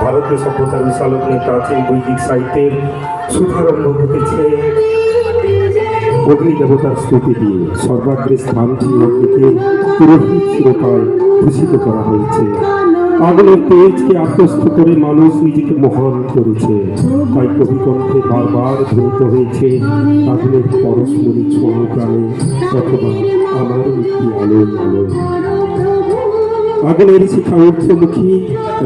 ভারতীয় সভ্যতার বিশালগ্নে প্রাচীন বৈদিক সাহিত্যের শুভারম্ভ ঘটেছে অগ্নি দেবতার স্তুতি দিয়ে। সর্বাগ্রে স্থানটি অগ্নিকে পুরোহিত শিরোপায় ভূষিত করা হয়েছে। আগুনের তেজকে আত্মস্থ করে মানুষ নিজেকে মহান করেছে। তাই কবিকণ্ঠে বারবার ধ্বনিত হয়েছে আগুনের পরশমণি ছোঁয়া প্রাণে, অথবা আমার একটি আলো আলো। আগুনের শিখা ঊর্ধ্বমুখী,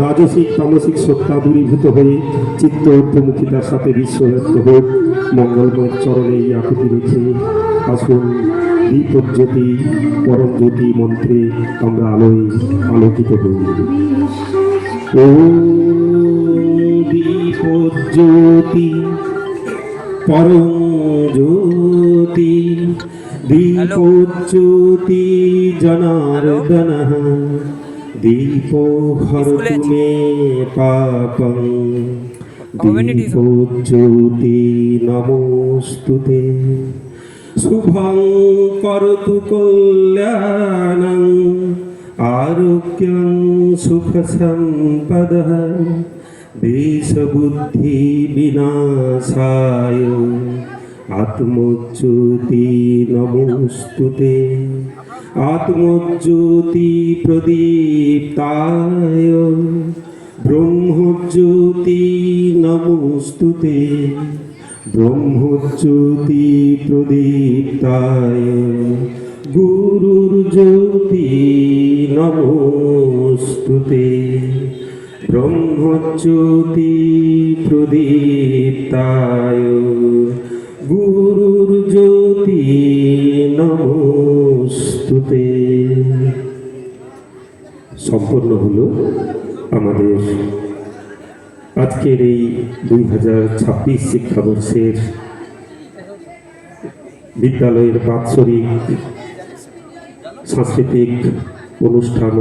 রাজসিক তামসিক সত্তা দূরীভূত হয়ে চিত্ত ঊর্ধ্বমুখিতার সাথে বিশ্বব্যাপ্ত হোক মঙ্গলময়ের চরণে এই আকুতি রেখে আসুন দীপজ্যোতি পরম জ্যোতি মন্ত্রে আমরা আলোয় আলোকিত হই। ও দীপজ্যোতি পরম জ্যোতি দীপজ্যোতি জনার্দন দীপ হরতু মে পাপং দীপজ্যোতি নমোস্তুতে শুভং করতু কল্যাণং আরোগ্যং সুখ সম্পদঃ দেশবুদ্ধি বিনাশায় আত্মজ্যোতি নমোস্তুতে আত্মজ্যোতি প্রদীপ্তায় ব্রহ্মজ্যোতি নমোস্তুতে ব্রহ্মজ্যোতি প্রদীপ্তায় গুরুর্জ্যোতি নমোস্তুতে ব্রহ্মজ্যোতি প্রদীপ্তায় গুরুর্জ্যোতি নমোস্তুতে। সম্পন্ন হলো আমাদের আজকের এই 2026 শিক্ষাবর্ষের বিদ্যালয়ের বাৎসরিক সাংস্কৃতিক অনুষ্ঠান।